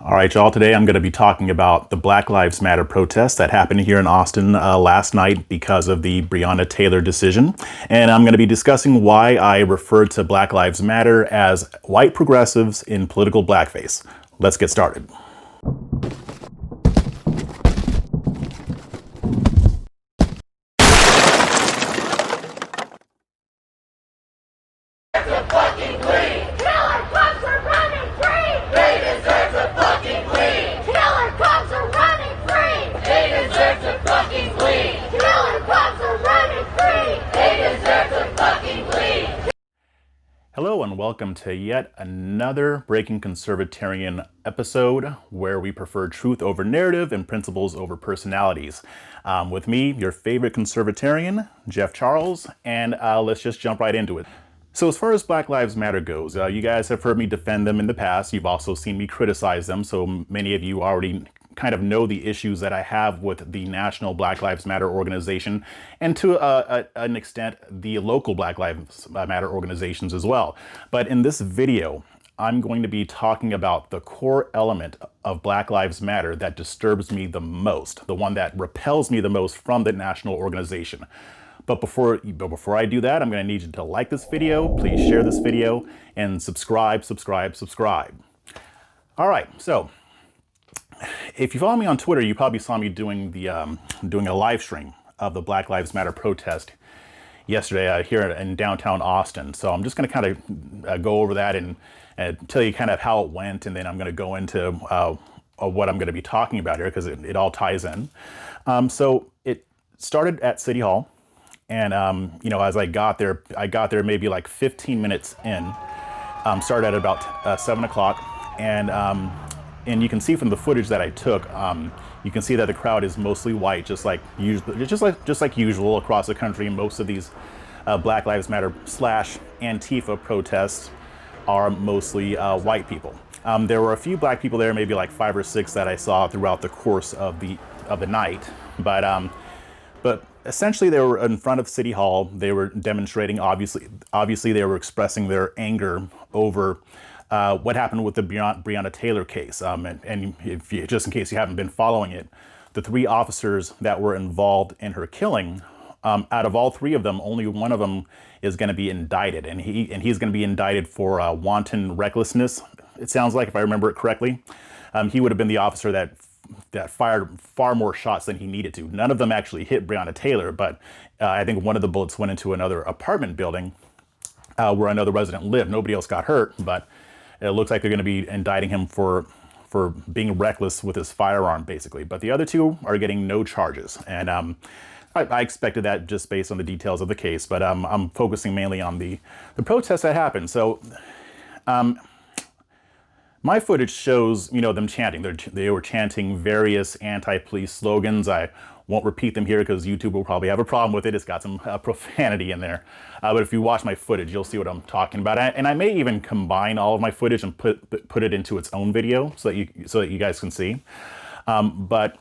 All right, y'all. Today I'm going to be talking about the Black Lives Matter protests that happened here in Austin last night because of the Breonna Taylor decision. And I'm going to be discussing why I refer to Black Lives Matter as white progressives in political blackface. Let's get started. Hello and welcome to yet another Breaking Conservatarian episode where we prefer truth over narrative and principles over personalities. With me, your favorite conservatarian, Jeff Charles, and let's just jump right into it. So as far as Black Lives Matter goes, you guys have heard me defend them in the past. You've also seen me criticize them, so many of you already kind of know the issues that I have with the National Black Lives Matter organization, and to an extent, the local Black Lives Matter organizations as well. But in this video, I'm going to be talking about the core element of Black Lives Matter that disturbs me the most, the one that repels me the most from the national organization. But before I do that, I'm going to need you to like this video, please share this video, and subscribe. All right, so if you follow me on Twitter, you probably saw me doing a live stream of the Black Lives Matter protest yesterday here in downtown Austin. So I'm just going to kind of go over that and tell you kind of how it went, and then I'm going to go into what I'm going to be talking about here because it all ties in. So it started at City Hall, and as I got there maybe like 15 minutes in. Started at about 7 o'clock, and you can see from the footage that I took, you can see that the crowd is mostly white, just like usual across the country. Most of these Black Lives Matter / Antifa protests are mostly white people. There were a few black people there, maybe like 5 or 6 that I saw throughout the course of the night, but essentially they were in front of City Hall. They were demonstrating. Obviously, they were expressing their anger over what happened with the Breonna Taylor case. And if you, just in case you haven't been following it, the 3 officers that were involved in her killing, out of all 3 of them, only one of them is going to be indicted, and he's going to be indicted for wanton recklessness. It sounds like, if I remember it correctly, he would have been the officer that fired far more shots than he needed to. None of them actually hit Breonna Taylor, but I think one of the bullets went into another apartment building where another resident lived. Nobody else got hurt, but it looks like they're going to be indicting him for being reckless with his firearm, basically. But the other 2 are getting no charges, and I expected that just based on the details of the case. But I'm focusing mainly on the protest that happened. So my footage shows, them chanting. They were chanting various anti-police slogans. I won't repeat them here because YouTube will probably have a problem with it. It's got some profanity in there. But if you watch my footage, you'll see what I'm talking about. And I may even combine all of my footage and put it into its own video so that you guys can see. But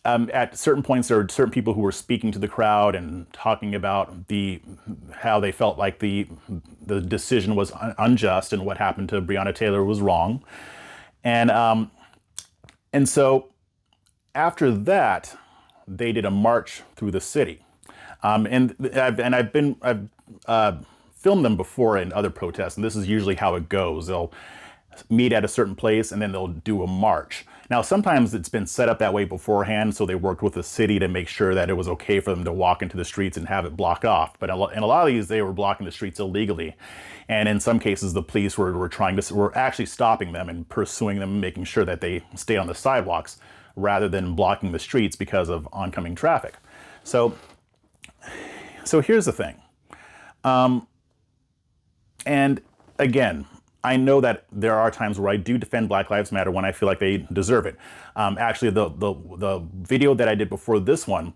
at certain points, there were certain people who were speaking to the crowd and talking about how they felt like the decision was unjust and what happened to Breonna Taylor was wrong. And so after that, they did a march through the city. And I've filmed them before in other protests, and this is usually how it goes. They'll meet at a certain place and then they'll do a march. Now, sometimes it's been set up that way beforehand, so they worked with the city to make sure that it was okay for them to walk into the streets and have it blocked off. But in a lot of these, they were blocking the streets illegally. And in some cases, the police were actually stopping them and pursuing them, making sure that they stayed on the sidewalks rather than blocking the streets because of oncoming traffic. So here's the thing. And again, I know that there are times where I do defend Black Lives Matter when I feel like they deserve it. Actually, the video that I did before this one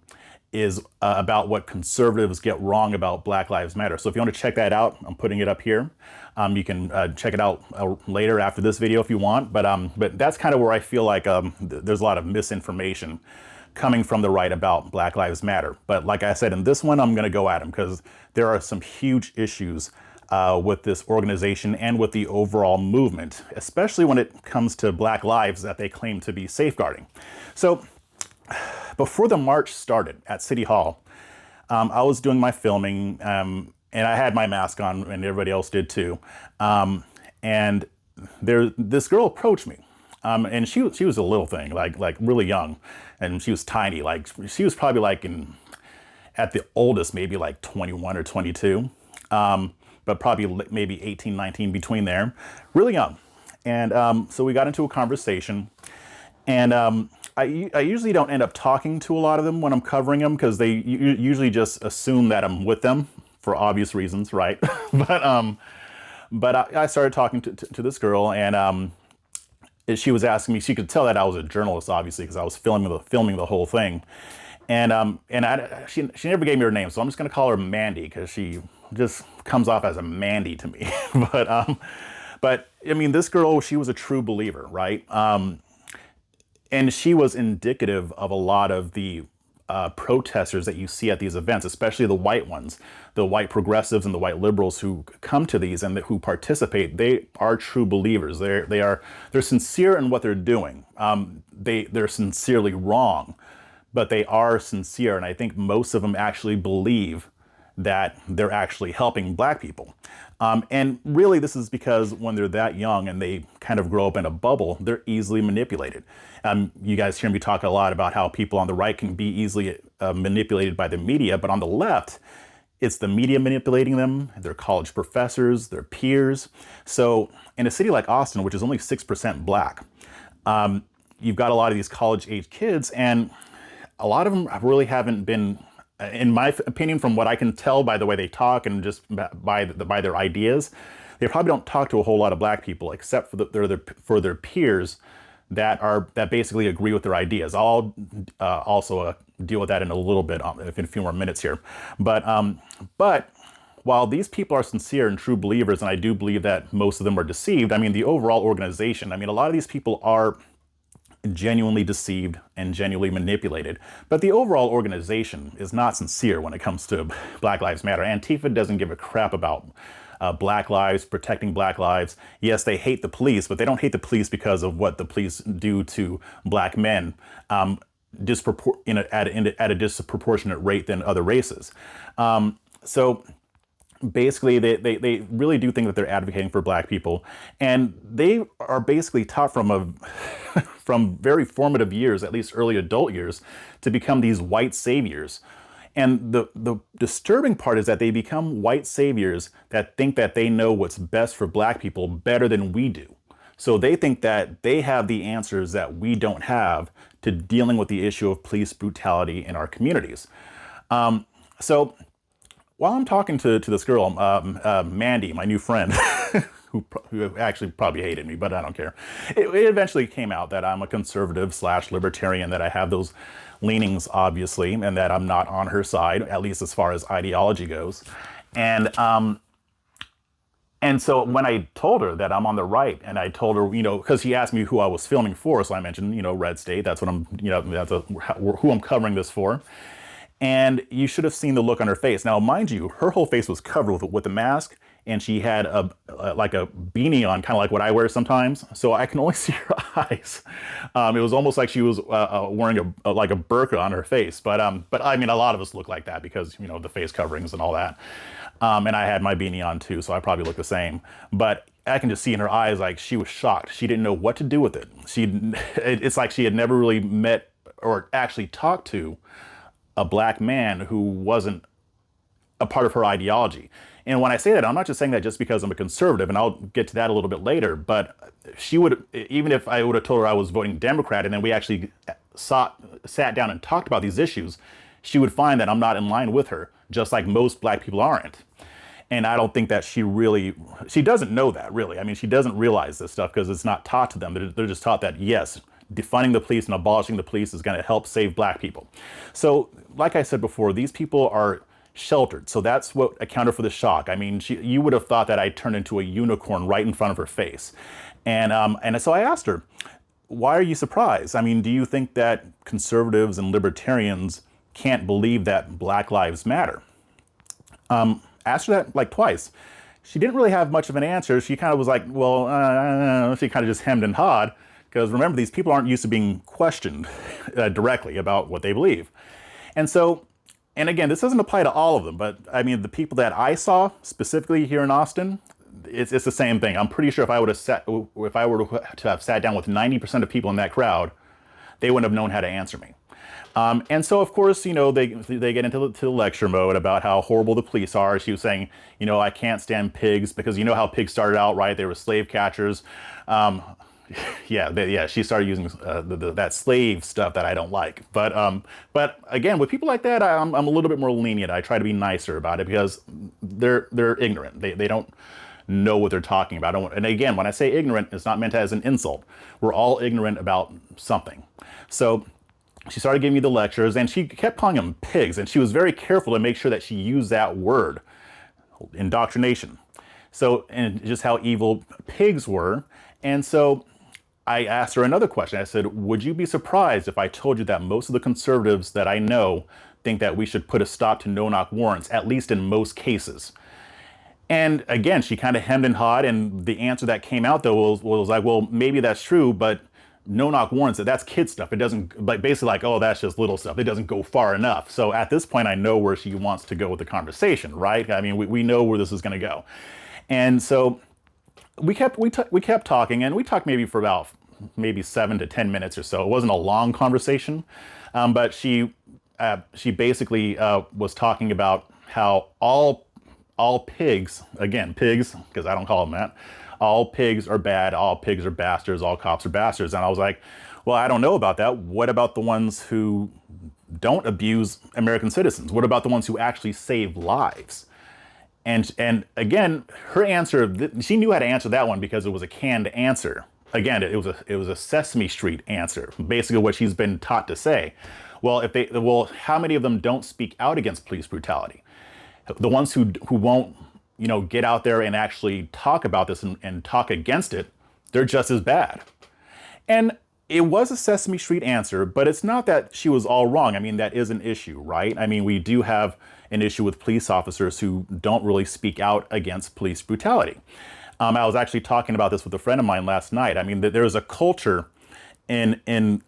is about what conservatives get wrong about Black Lives Matter. So if you want to check that out, I'm putting it up here. You can check it out later after this video if you want. But that's kind of where I feel like there's a lot of misinformation coming from the right about Black Lives Matter. But like I said, in this one, I'm going to go at them because there are some huge issues with this organization and with the overall movement, especially when it comes to Black lives that they claim to be safeguarding. So before the march started at City Hall, I was doing my filming, and I had my mask on, and everybody else did too. And this girl approached me, and she was a little thing, like really young, and she was tiny. Like she was probably like at the oldest, maybe like 21 or 22, but probably maybe 18, 19 between there, really young. And so we got into a conversation, and I usually don't end up talking to a lot of them when I'm covering them because they usually just assume that I'm with them for obvious reasons, right? But I started talking to this girl, and she was asking me. She could tell that I was a journalist, obviously, because I was filming the whole thing. And she never gave me her name, so I'm just going to call her Mandy because she just comes off as a Mandy to me. But I mean, this girl, she was a true believer, right? And she was indicative of a lot of the protesters that you see at these events, especially the white ones, the white progressives and the white liberals who come to these and who participate. They are true believers. They're sincere in what they're doing. They're sincerely wrong, but they are sincere. And I think most of them actually believe that they're actually helping Black people. And really, this is because when they're that young and they kind of grow up in a bubble, they're easily manipulated. You guys hear me talk a lot about how people on the right can be easily manipulated by the media, but on the left, it's the media manipulating them, their college professors, their peers. So in a city like Austin, which is only 6% Black, you've got a lot of these college-age kids, and a lot of them really haven't been, in my opinion, from what I can tell by the way they talk and just by their ideas, they probably don't talk to a whole lot of Black people except for their peers that basically agree with their ideas. I'll also deal with that in a little bit, in a few more minutes here. But while these people are sincere and true believers, and I do believe that most of them are deceived, I mean, the overall organization, I mean, a lot of these people are genuinely deceived and genuinely manipulated. But the overall organization is not sincere when it comes to Black Lives Matter. Antifa doesn't give a crap about Black lives, protecting Black lives. Yes, they hate the police, but they don't hate the police because of what the police do to Black men at a disproportionate rate than other races. So basically, they really do think that they're advocating for Black people, and they are basically taught from very formative years, at least early adult years, to become these white saviors. And the disturbing part is that they become white saviors that think that they know what's best for Black people better than we do. So they think that they have the answers that we don't have to dealing with the issue of police brutality in our communities. So while I'm talking to this girl, Mandy, my new friend, who actually probably hated me, but I don't care. It eventually came out that I'm a conservative / libertarian, that I have those leanings, obviously, and that I'm not on her side, at least as far as ideology goes. And so when I told her that I'm on the right, and I told her, because she asked me who I was filming for, so I mentioned, Red State. That's what I'm, who I'm covering this for. And you should have seen the look on her face. Now, mind you, her whole face was covered with a mask, and she had like a beanie on, kind of like what I wear sometimes. So I can only see her eyes. It was almost like she was wearing like a burqa on her face. But I mean, a lot of us look like that because, the face coverings and all that. And I had my beanie on too, so I probably look the same. But I can just see in her eyes, like, she was shocked. She didn't know what to do with it. It's like she had never really met or actually talked to a Black man who wasn't a part of her ideology. And when I say that, I'm not just saying that just because I'm a conservative, and I'll get to that a little bit later, but she would, even if I would have told her I was voting Democrat and then we actually sat down and talked about these issues, she would find that I'm not in line with her, just like most Black people aren't. And I don't think that she doesn't know that, really. I mean, she doesn't realize this stuff because it's not taught to them. They're just taught that, yes, defunding the police and abolishing the police is going to help save Black people. So, like I said before, these people are sheltered. So that's what accounted for the shock. I mean, you would have thought that I turned into a unicorn right in front of her face. And so I asked her, why are you surprised? I mean, do you think that conservatives and libertarians can't believe that Black lives matter? Asked her that like twice. she didn't really have much of an answer. She kind of was like, well, she kind of just hemmed and hawed. Because remember, these people aren't used to being questioned directly about what they believe. And so, and again, this doesn't apply to all of them, but I mean, the people that I saw specifically here in Austin, it's the same thing. I'm pretty sure if I were to have sat down with 90% of people in that crowd, they wouldn't have known how to answer me. And so, of course, you know, they get into the lecture mode about how horrible the police are. She was saying, you know, I can't stand pigs because you know how pigs started out, right? They were slave catchers. Yeah, she started using that slave stuff that I don't like. But again, with people like that, I'm a little bit more lenient. I try to be nicer about it because they're ignorant. They don't know what they're talking about. And again, when I say ignorant, it's not meant as an insult. We're all ignorant about something. So she started giving me the lectures, and she kept calling them pigs, and she was very careful to make sure that she used that word, indoctrination. So, and just how evil pigs were. And so I asked her another question. I said, would you be surprised if I told you that most of the conservatives that I know think that we should put a stop to no-knock warrants, at least in most cases? And again, she kind of hemmed and hawed, and the answer that came out though was like, well, maybe that's true, but no-knock warrants, that's kid stuff. It doesn't, like, basically like, oh, that's just little stuff. It doesn't go far enough. So at this point, I know where she wants to go with the conversation, right? I mean, we know where this is going to go. And so we kept talking, and we talked maybe for about 7 to 10 minutes or so. It wasn't a long conversation, but she basically was talking about how all pigs, again, pigs, because I don't call them that, all pigs are bad, all pigs are bastards, all cops are bastards. And I was like, well, I don't know about that. What about the ones who don't abuse American citizens? What about the ones who actually save lives? And again, her answer, she knew how to answer that one because it was a canned answer. Again, it was a Sesame Street answer, basically what she's been taught to say. Well, how many of them don't speak out against police brutality? The ones who won't, you know, get out there and actually talk about this and talk against it, they're just as bad. And it was a Sesame Street answer, but it's not that she was all wrong. I mean, that is an issue, right? I mean, we do have an issue with police officers who don't really speak out against police brutality. I was actually talking about this with a friend of mine last night. I mean, there is a culture in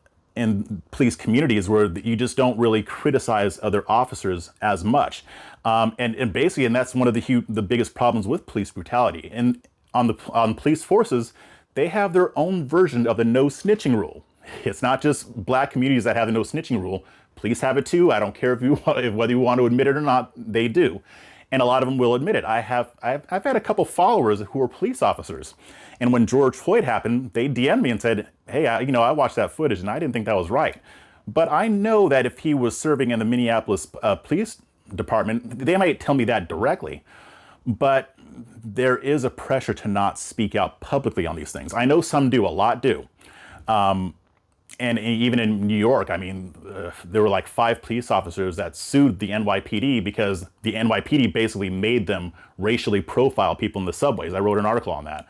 police communities where you just don't really criticize other officers as much. And basically, and that's one of the biggest problems with police brutality. And on police forces, they have their own version of the no snitching rule. It's not just black communities that have the no snitching rule. Police have it too. I don't care whether you want to admit it or not, they do. And a lot of them will admit it. I've had a couple followers who are police officers. And when George Floyd happened, they DM'd me and said, hey, I watched that footage and I didn't think that was right. But I know that if he was serving in the Minneapolis police department, they might tell me that directly. But there is a pressure to not speak out publicly on these things. I know some do, a lot do. And even in New York, I mean, there were like 5 police officers that sued the NYPD because the NYPD basically made them racially profile people in the subways. I wrote an article on that.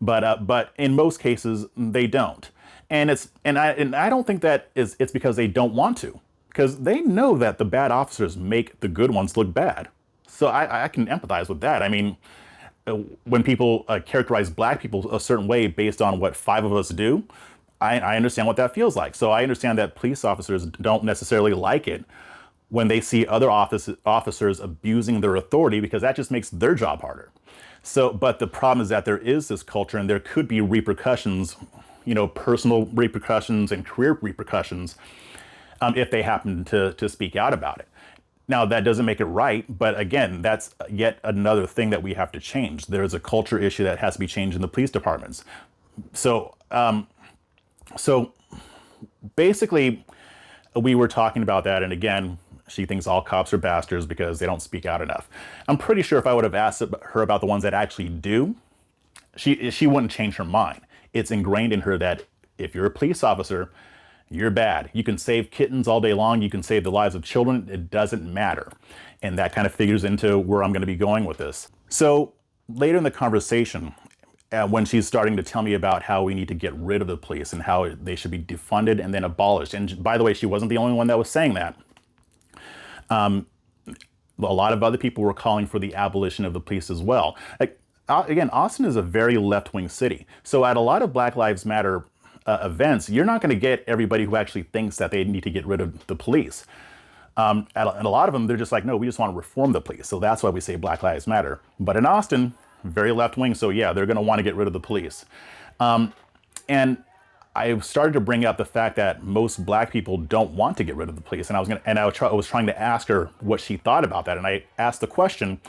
But in most cases, they don't. And I don't think that it's because they don't want to, because they know that the bad officers make the good ones look bad. So I can empathize with that. I mean, when people characterize black people a certain way based on what 5 of us do, I understand what that feels like. So I understand that police officers don't necessarily like it when they see other officers abusing their authority, because that just makes their job harder. So, but the problem is that there is this culture, and there could be repercussions, you know, personal repercussions and career repercussions if they happen to speak out about it. Now, that doesn't make it right, but again, that's yet another thing that we have to change. There's a culture issue that has to be changed in the police departments. So basically, we were talking about that, and again, she thinks all cops are bastards because they don't speak out enough. I'm pretty sure if I would have asked her about the ones that actually do, she wouldn't change her mind. It's ingrained in her that if you're a police officer, you're bad. You can save kittens all day long. You can save the lives of children. It doesn't matter. And that kind of figures into where I'm going to be going with this. So later in the conversation, when she's starting to tell me about how we need to get rid of the police and how they should be defunded and then abolished. And by the way, she wasn't the only one that was saying that. A lot of other people were calling for the abolition of the police as well. Like, again, Austin is a very left-wing city. So at a lot of Black Lives Matter events, you're not going to get everybody who actually thinks that they need to get rid of the police. And a lot of them, they're just like, no, we just want to reform the police. So that's why we say Black Lives Matter. But in Austin, very left-wing. So yeah, they're going to want to get rid of the police. And I started to bring up the fact that most Black people don't want to get rid of the police. And I was trying to ask her what she thought about that. And I asked the question,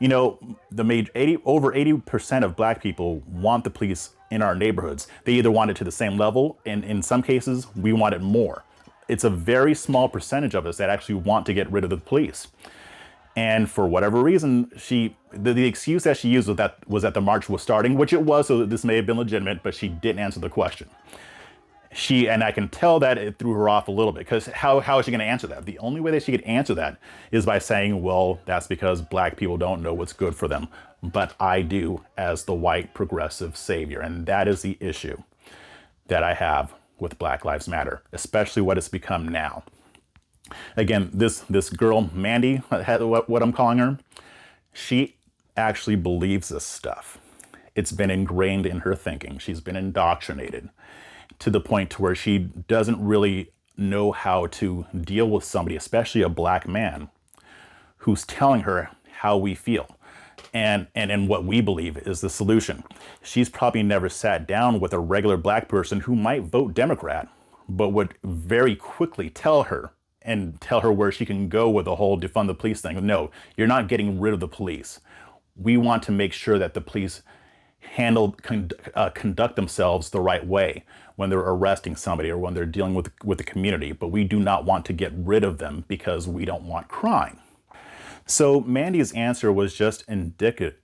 you know, over 80% of Black people want the police in our neighborhoods. They either want it to the same level, and in some cases, we want it more. It's a very small percentage of us that actually want to get rid of the police. And for whatever reason, the excuse that she used was that the march was starting, which it was, so this may have been legitimate, but she didn't answer the question. And I can tell that it threw her off a little bit, because how is she going to answer that? The only way that she could answer that is by saying, well, that's because Black people don't know what's good for them, but I do, as the white progressive savior. And that is the issue that I have with Black Lives Matter, especially what it's become now. Again, this girl, Mandy, what I'm calling her, she actually believes this stuff. It's been ingrained in her thinking. She's been indoctrinated to the point to where she doesn't really know how to deal with somebody, especially a Black man, who's telling her how we feel and what we believe is the solution. She's probably never sat down with a regular Black person who might vote Democrat, but would very quickly tell her where she can go with the whole defund the police thing. No, you're not getting rid of the police. We want to make sure that the police conduct themselves the right way when they're arresting somebody or when they're dealing with the community, but we do not want to get rid of them because we don't want crime. So Mandy's answer was just indicative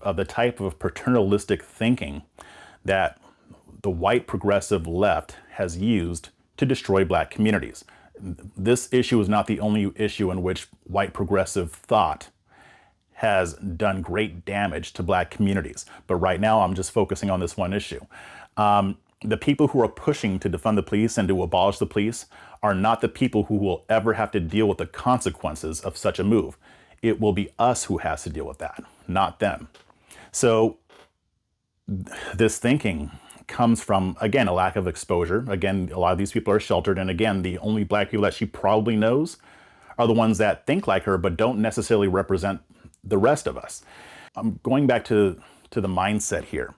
of the type of paternalistic thinking that the white progressive left has used to destroy Black communities. This issue is not the only issue in which white progressive thought has done great damage to Black communities. But right now, I'm just focusing on this one issue. The people who are pushing to defund the police and to abolish the police are not the people who will ever have to deal with the consequences of such a move. It will be us who has to deal with that, not them. So this thinking comes from, again, a lack of exposure. Again, a lot of these people are sheltered. And again, the only Black people that she probably knows are the ones that think like her, but don't necessarily represent the rest of us. I'm going back to the mindset here.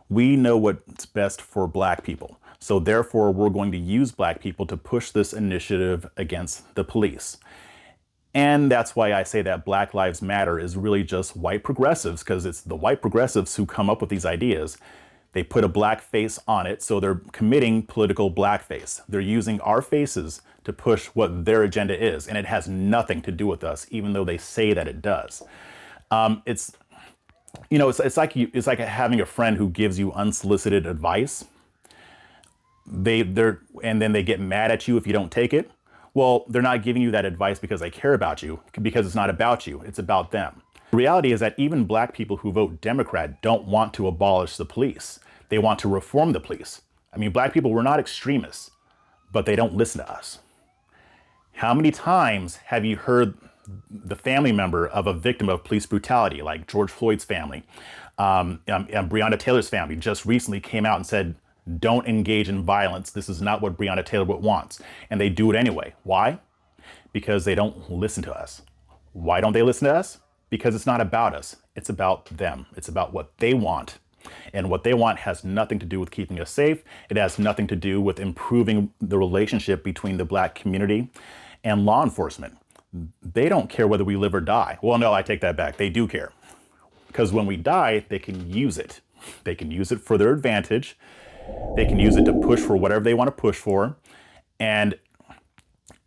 We know what's best for Black people. So therefore, we're going to use Black people to push this initiative against the police. And that's why I say that Black Lives Matter is really just white progressives, because it's the white progressives who come up with these ideas. They put a Black face on it, so they're committing political blackface. They're using our faces to push what their agenda is, and it has nothing to do with us, even though they say that it does. It's like having a friend who gives you unsolicited advice. And then they get mad at you if you don't take it. Well, they're not giving you that advice because they care about you, because it's not about you, it's about them. The reality is that even Black people who vote Democrat don't want to abolish the police. They want to reform the police. I mean, Black people, we're not extremists, but they don't listen to us. How many times have you heard the family member of a victim of police brutality, like George Floyd's family, Breonna Taylor's family just recently came out and said, don't engage in violence. This is not what Breonna Taylor wants. And they do it anyway. Why? Because they don't listen to us. Why don't they listen to us? Because it's not about us. It's about them. It's about what they want. And what they want has nothing to do with keeping us safe. It has nothing to do with improving the relationship between the Black community and law enforcement. They don't care whether we live or die. Well, no, I take that back. They do care. Because when we die, they can use it. They can use it for their advantage. They can use it to push for whatever they want to push for. And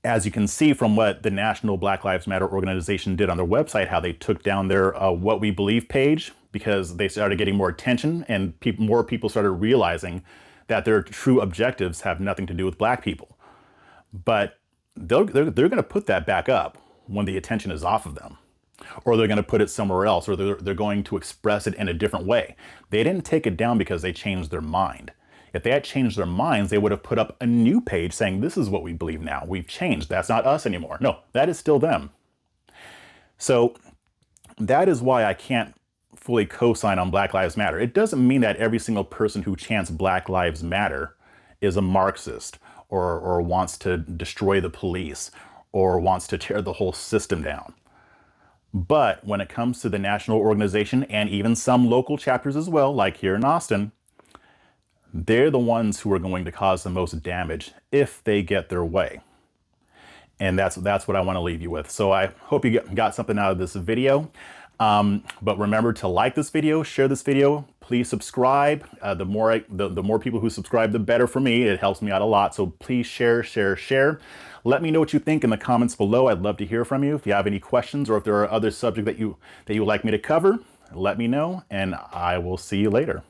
as you can see from what the National Black Lives Matter organization did on their website, how they took down their What We Believe page because they started getting more attention and more people started realizing that their true objectives have nothing to do with Black people. But they're going to put that back up when the attention is off of them, or they're going to put it somewhere else, or they're going to express it in a different way. They didn't take it down because they changed their mind. If they had changed their minds, they would have put up a new page saying, this is what we believe now. We've changed. That's not us anymore. No, that is still them. So that is why I can't fully co-sign on Black Lives Matter. It doesn't mean that every single person who chants Black Lives Matter is a Marxist or wants to destroy the police or wants to tear the whole system down. But when it comes to the national organization and even some local chapters as well, like here in Austin, they're the ones who are going to cause the most damage if they get their way. And that's what I want to leave you with. So I hope you got something out of this video. But remember to like this video, share this video, please subscribe. The more people who subscribe, the better for me. It helps me out a lot. So please share, share, share. Let me know what you think in the comments below. I'd love to hear from you. If you have any questions or if there are other subjects that you would like me to cover, let me know, and I will see you later.